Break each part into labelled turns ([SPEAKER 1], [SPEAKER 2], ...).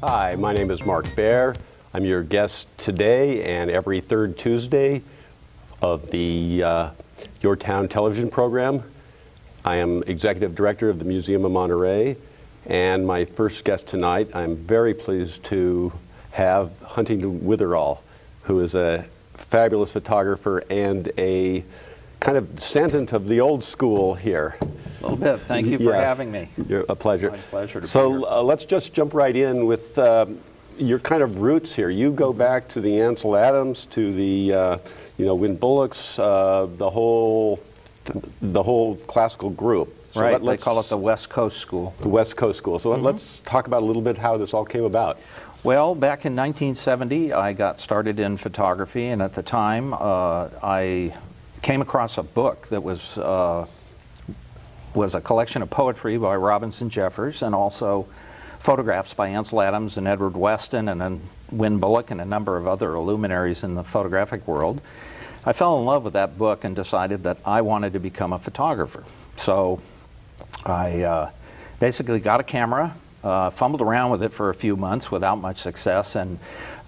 [SPEAKER 1] Hi, my name is Mark Baer. I'm your guest today and every third Tuesday of the Your Town television program. I am Executive Director of the Museum of Monterey, and my first guest tonight, I'm very pleased to have Huntington Witherill, who is a fabulous photographer and a kind of descendant of the old school here.
[SPEAKER 2] A little bit. Thank you for having me.
[SPEAKER 1] A pleasure.
[SPEAKER 2] My pleasure to be
[SPEAKER 1] here.
[SPEAKER 2] So
[SPEAKER 1] let's just jump right in with your kind of roots here. You go back to the Ansel Adams, to the Win Bullocks, the whole classical group.
[SPEAKER 2] So right. They call it the West Coast School.
[SPEAKER 1] The West Coast School. So let's talk about a little bit how this all came about.
[SPEAKER 2] Well, back in 1970, I got started in photography, and at the time, I came across a book that was a collection of poetry by Robinson Jeffers, and also photographs by Ansel Adams and Edward Weston and then Win Bullock and a number of other luminaries in the photographic world. I fell in love with that book and decided that I wanted to become a photographer. So I basically got a camera, fumbled around with it for a few months without much success, and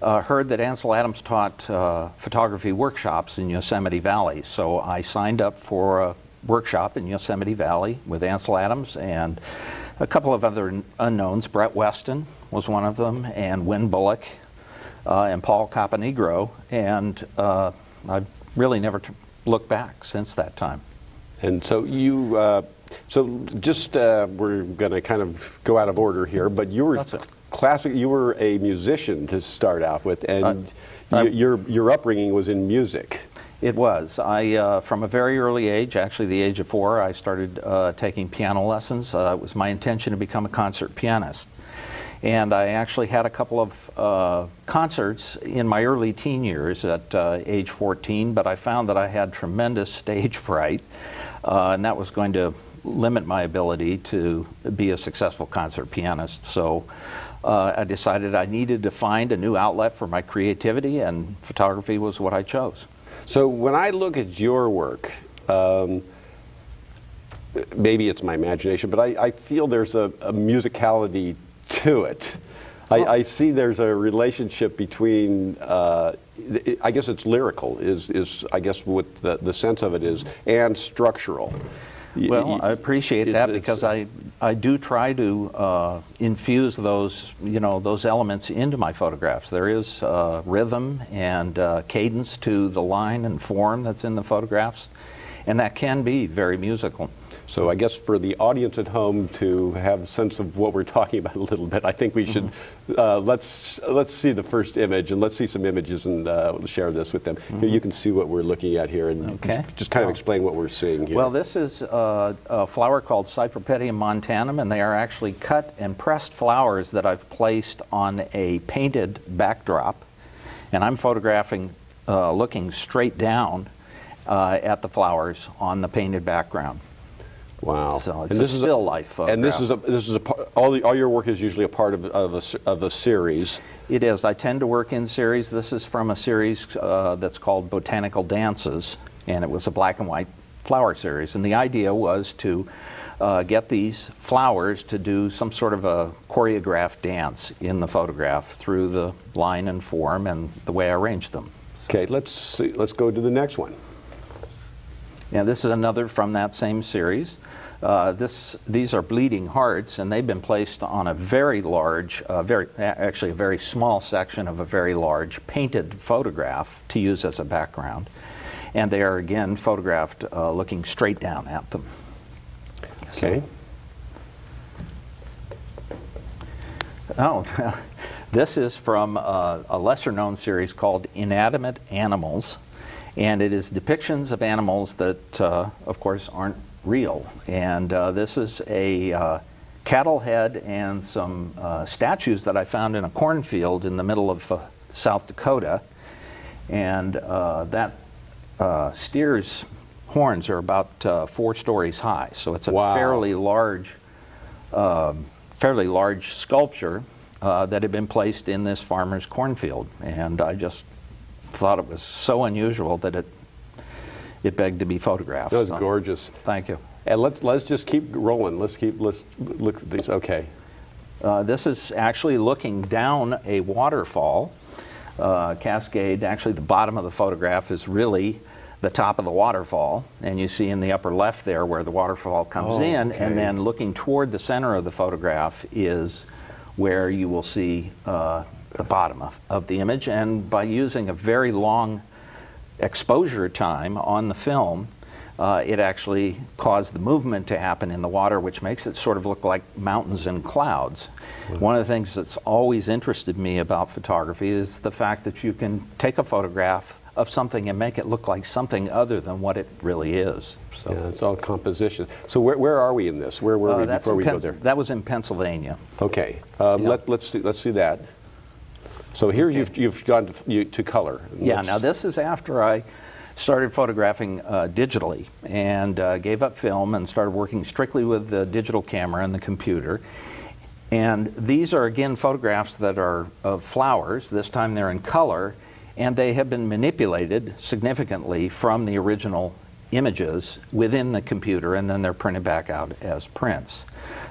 [SPEAKER 2] heard that Ansel Adams taught photography workshops in Yosemite Valley. So I signed up for a workshop in Yosemite Valley with Ansel Adams and a couple of other unknowns. Brett Weston was one of them, and Win Bullock and Paul Caponegro, and I've really never looked back since that time.
[SPEAKER 1] And so you, we're going to kind of go out of order here, but you were classic. You were a musician to start out with, and your upbringing was in music.
[SPEAKER 2] It was. From a very early age, actually the age of 4, I started taking piano lessons. It was my intention to become a concert pianist. And I actually had a couple of concerts in my early teen years at age 14, but I found that I had tremendous stage fright, and that was going to limit my ability to be a successful concert pianist. So I decided I needed to find a new outlet for my creativity, and photography was what I chose.
[SPEAKER 1] So when I look at your work, maybe it's my imagination, but I feel there's a musicality to it. I see there's a relationship between, I guess it's lyrical, is I guess what the sense of it is, and structural.
[SPEAKER 2] Well, I appreciate that, because I do try to infuse those, those elements into my photographs. There is rhythm and cadence to the line and form that's in the photographs, and that can be very musical.
[SPEAKER 1] So I guess for the audience at home to have a sense of what we're talking about a little bit, I think we should let's see the first image, and let's see some images, and we'll share this with them. Here you can see what we're looking at here, and just kind of explain what we're seeing here.
[SPEAKER 2] Well, this is a flower called Cypripedium montanum, and they are actually cut and pressed flowers that I've placed on a painted backdrop, and I'm photographing looking straight down at the flowers on the painted background.
[SPEAKER 1] Wow!
[SPEAKER 2] So it's a still life photograph.
[SPEAKER 1] And this is all your work is usually a part of a series.
[SPEAKER 2] It is. I tend to work in series. This is from a series that's called Botanical Dances, and it was a black and white flower series. And the idea was to get these flowers to do some sort of a choreographed dance in the photograph through the line and form and the way I arranged them.
[SPEAKER 1] Okay, let's go to the next one.
[SPEAKER 2] Yeah, this is another from that same series. These are bleeding hearts, and they've been placed on a very large, actually a very small section of a very large painted photograph to use as a background. And they are again photographed looking straight down at them.
[SPEAKER 1] Okay.
[SPEAKER 2] This is from a lesser-known series called Inanimate Animals. And it is depictions of animals that, of course, aren't real. And this is a cattle head and some statues that I found in a cornfield in the middle of South Dakota. And that steer's horns are about 4 stories high. So it's a fairly large sculpture that had been placed in this farmer's cornfield. And I just thought it was so unusual that it begged to be photographed.
[SPEAKER 1] That was gorgeous.
[SPEAKER 2] Thank you.
[SPEAKER 1] And let's just keep rolling. Let's look at these. Okay.
[SPEAKER 2] This is actually looking down a waterfall, cascade. Actually, the bottom of the photograph is really the top of the waterfall, and you see in the upper left there where the waterfall comes in, and then looking toward the center of the photograph is where you will see the bottom of the image. And by using a very long exposure time on the film, it actually caused the movement to happen in the water, which makes it sort of look like mountains and clouds. One of the things that's always interested me about photography is the fact that you can take a photograph of something and make it look like something other than what it really is. So
[SPEAKER 1] yeah, it's all composition. So where are we in this? Where were we before we go there?
[SPEAKER 2] That was in Pennsylvania.
[SPEAKER 1] Okay, let's see that. So here you've gone to color.
[SPEAKER 2] Yeah, now this is after I started photographing digitally and gave up film and started working strictly with the digital camera and the computer. And these are again photographs that are of flowers. This time they're in color, and they have been manipulated significantly from the original images within the computer, and then they're printed back out as prints.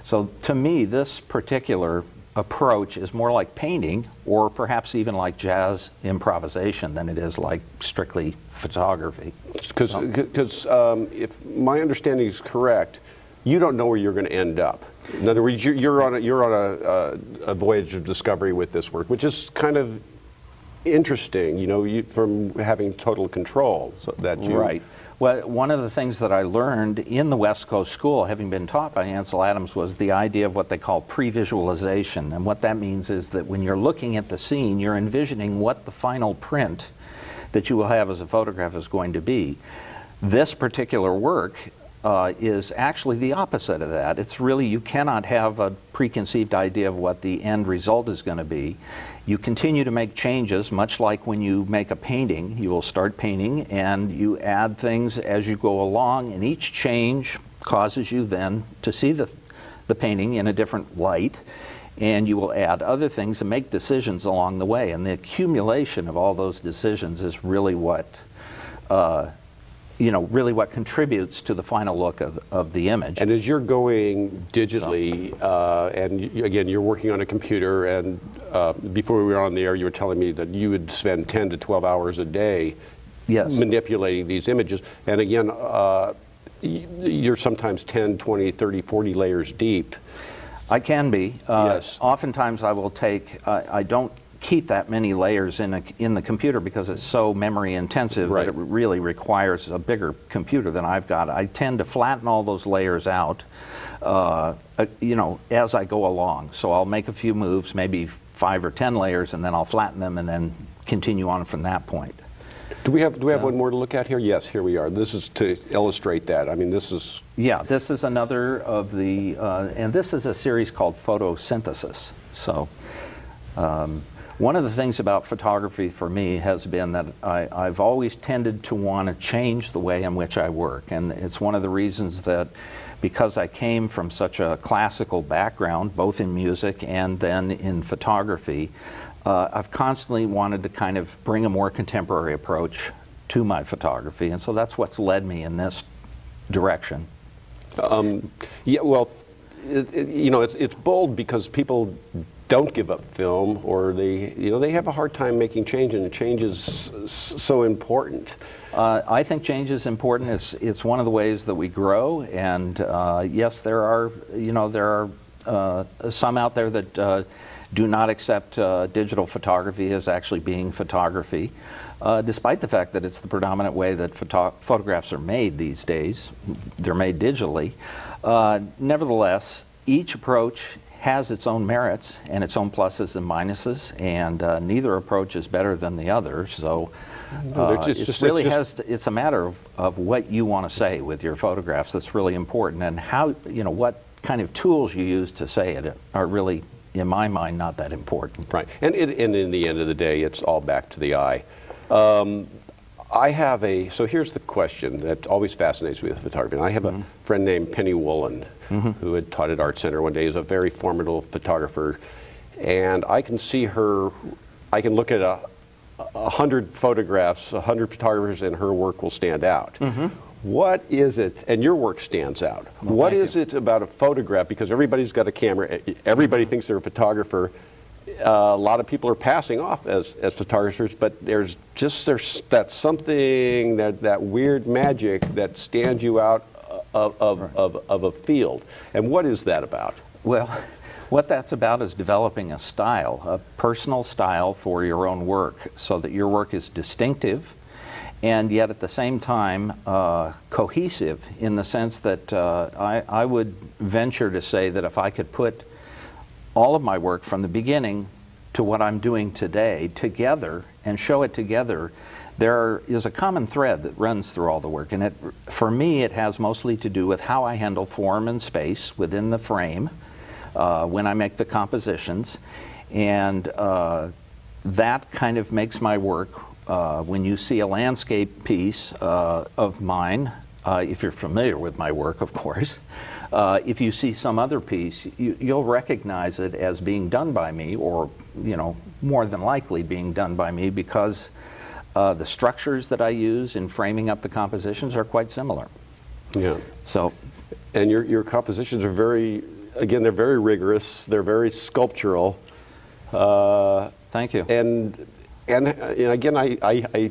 [SPEAKER 2] So to me, this particular approach is more like painting, or perhaps even like jazz improvisation, than it is like strictly photography.
[SPEAKER 1] Because if my understanding is correct, you don't know where you're going to end up. In other words, you're on a voyage of discovery with this work, which is kind of interesting, you know, from having total control. So that you
[SPEAKER 2] right. Well, one of the things that I learned in the West Coast School, having been taught by Ansel Adams, was the idea of what they call previsualization. And what that means is that when you're looking at the scene, you're envisioning what the final print that you will have as a photograph is going to be. This particular work is actually the opposite of that. It's really, you cannot have a preconceived idea of what the end result is going to be. You continue to make changes, much like when you make a painting. You will start painting and you add things as you go along, and each change causes you then to see the painting in a different light, and you will add other things and make decisions along the way. And the accumulation of all those decisions is really what really what contributes to the final look of the image.
[SPEAKER 1] And as you're going digitally, again, you're working on a computer, and before we were on the air, you were telling me that you would spend 10 to 12 hours a day manipulating these images. And again, you're sometimes 10, 20, 30, 40 layers deep.
[SPEAKER 2] I can be.
[SPEAKER 1] Yes.
[SPEAKER 2] Oftentimes I will take, I don't keep that many layers in the computer because it's so memory intensive that it really requires a bigger computer than I've got. I tend to flatten all those layers out, as I go along. So I'll make a few moves, maybe 5 or 10 layers, and then I'll flatten them and then continue on from that point.
[SPEAKER 1] Do we have one more to look at here? Yes, here we are. This is to illustrate that. I mean, this is...
[SPEAKER 2] Yeah, this is another of the, and this is a series called Photosynthesis. So, one of the things about photography for me has been that I've always tended to want to change the way in which I work. And it's one of the reasons that, because I came from such a classical background, both in music and then in photography, I've constantly wanted to kind of bring a more contemporary approach to my photography. And so that's what's led me in this direction.
[SPEAKER 1] Yeah, well, it's bold because people don't give up film, or they have a hard time making change, and change is so important.
[SPEAKER 2] I think change is important. It's one of the ways that we grow, and yes, there are some out there that do not accept digital photography as actually being photography, despite the fact that it's the predominant way that photographs are made these days. They're made digitally. Nevertheless, each approach has its own merits and its own pluses and minuses, and neither approach is better than the other. So it's a matter of what you want to say with your photographs that's really important, and how, what kind of tools you use to say it are really, in my mind, not that important.
[SPEAKER 1] Right, and in the end of the day, it's all back to the eye. So here's the question that always fascinates me with photography. And I have a friend named Penny Woolen, who had taught at Art Center one day. He's a very formidable photographer, and I can see her, I can look at 100 photographs, 100 photographers, and her work will stand out. What is it, and your work stands out,
[SPEAKER 2] Well,
[SPEAKER 1] what is it about a photograph, because everybo's got a camera, everybody thinks they're a photographer, a lot of people are passing off as photographers, but there's that something, that weird magic that stands you out of a field. And what is that about?
[SPEAKER 2] Well, what that's about is developing a style, a personal style for your own work, so that your work is distinctive and yet at the same time cohesive, in the sense that I would venture to say that if I could put all of my work from the beginning to what I'm doing today together and show it together, there is a common thread that runs through all the work. And for me, it has mostly to do with how I handle form and space within the frame when I make the compositions. And that kind of makes my work, when you see a landscape piece of mine, if you're familiar with my work, of course, if you see some other piece, you'll recognize it as being done by me, or more than likely being done by me, because the structures that I use in framing up the compositions are quite similar.
[SPEAKER 1] Yeah.
[SPEAKER 2] So,
[SPEAKER 1] and your compositions are very, again, they're very rigorous. They're very sculptural.
[SPEAKER 2] Thank you.
[SPEAKER 1] And again, I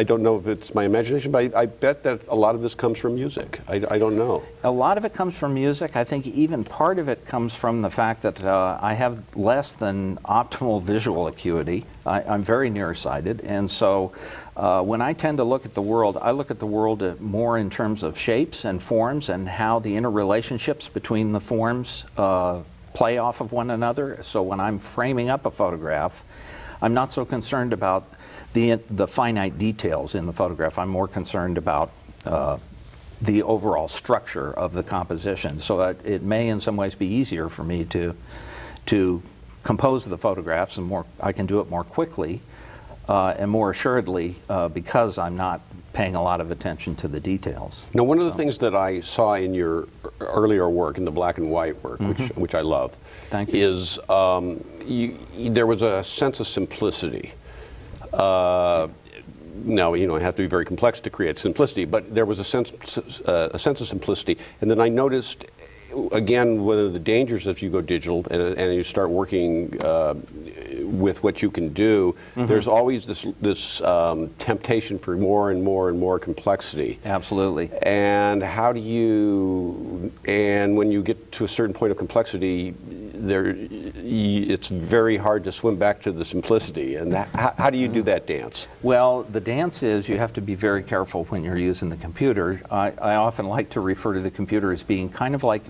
[SPEAKER 1] don't know if it's my imagination, but I bet that a lot of this comes from music. I don't know.
[SPEAKER 2] A lot of it comes from music. I think even part of it comes from the fact that I have less than optimal visual acuity. I'm very nearsighted, and so when I tend to look at the world, I look at the world more in terms of shapes and forms and how the interrelationships between the forms play off of one another. So when I'm framing up a photograph, I'm not so concerned about the finite details in the photograph. I'm more concerned about the overall structure of the composition. So that it may in some ways be easier for me to compose the photographs, and I can do it more quickly and more assuredly because I'm not paying a lot of attention to the details.
[SPEAKER 1] Now, one of the things that I saw in your earlier work, in the black and white work, which I love,
[SPEAKER 2] Thank you.
[SPEAKER 1] is there was a sense of simplicity. Now, you don't have to be very complex to create simplicity, but there was a sense of simplicity. And then I noticed, again, one of the dangers as you go digital and you start working with what you can do, there's always this temptation for more and more and more complexity.
[SPEAKER 2] Absolutely.
[SPEAKER 1] And how do you, and when you get to a certain point of complexity, it's very hard to swim back to the simplicity. And how do you do that dance?
[SPEAKER 2] Well, the dance is you have to be very careful when you're using the computer. I often like to refer to the computer as being kind of like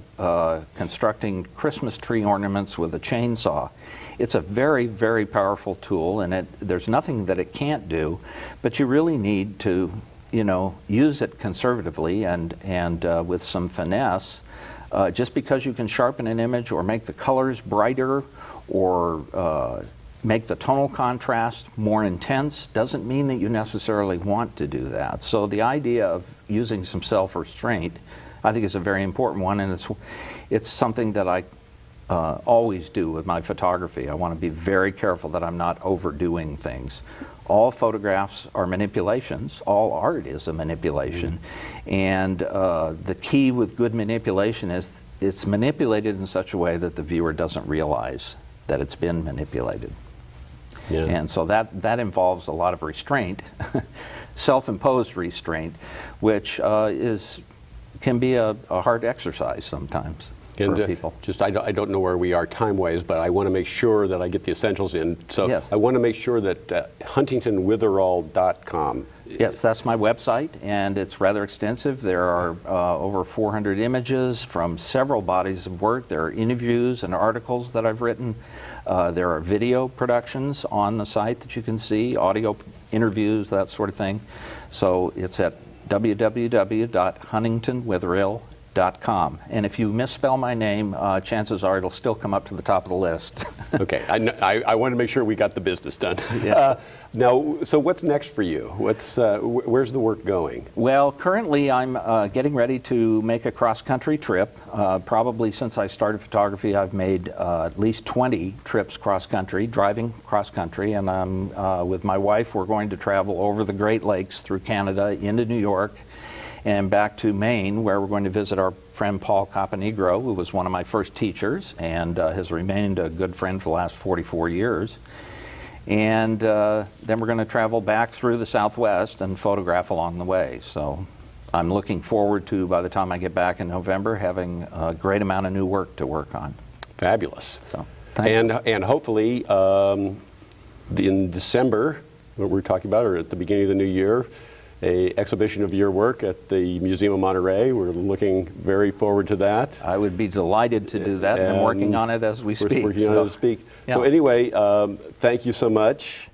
[SPEAKER 2] constructing Christmas tree ornaments with a chainsaw. It's a very, very powerful tool, and there's nothing that it can't do, but you really need to, use it conservatively and with some finesse. Just because you can sharpen an image or make the colors brighter or make the tonal contrast more intense doesn't mean that you necessarily want to do that. So the idea of using some self-restraint, I think, is a very important one, and it's something that I always do with my photography. I want to be very careful that I'm not overdoing things. All photographs are manipulations. All art is a manipulation. And the key with good manipulation is it's manipulated in such a way that the viewer doesn't realize that it's been manipulated. Yeah. And so that involves a lot of restraint, self-imposed restraint, which can be a hard exercise sometimes. And people.
[SPEAKER 1] I don't know where we are time-wise, but I want to make sure that I get the essentials in. So
[SPEAKER 2] yes.
[SPEAKER 1] I want to make sure that huntingtonwitherill.com.
[SPEAKER 2] Yes, that's my website, and it's rather extensive. There are over 400 images from several bodies of work. There are interviews and articles that I've written. There are video productions on the site that you can see, audio interviews, that sort of thing. So it's at www.huntingtonwitherill.com. And if you misspell my name, chances are it'll still come up to the top of the list.
[SPEAKER 1] Okay, I want to make sure we got the business done.
[SPEAKER 2] Yeah.
[SPEAKER 1] Now, so what's next for you? Where's the work going?
[SPEAKER 2] Well, currently I'm getting ready to make a cross-country trip. Probably since I started photography, I've made at least 20 trips cross-country, driving cross-country, and with my wife, we're going to travel over the Great Lakes through Canada into New York, and back to Maine, where we're going to visit our friend Paul Caponegro, who was one of my first teachers and has remained a good friend for the last 44 years. And then we're going to travel back through the Southwest and photograph along the way. So I'm looking forward to, by the time I get back in November, having a great amount of new work to work on.
[SPEAKER 1] Fabulous.
[SPEAKER 2] So,
[SPEAKER 1] and hopefully in December, what we're talking about, or at the beginning of the new year, a exhibition of your work at the Museum of Monterey. We're looking very forward to that.
[SPEAKER 2] I would be delighted to do that, and I'm working on it as we speak.
[SPEAKER 1] We're working on it as we speak.
[SPEAKER 2] Yeah.
[SPEAKER 1] So anyway, thank you so much.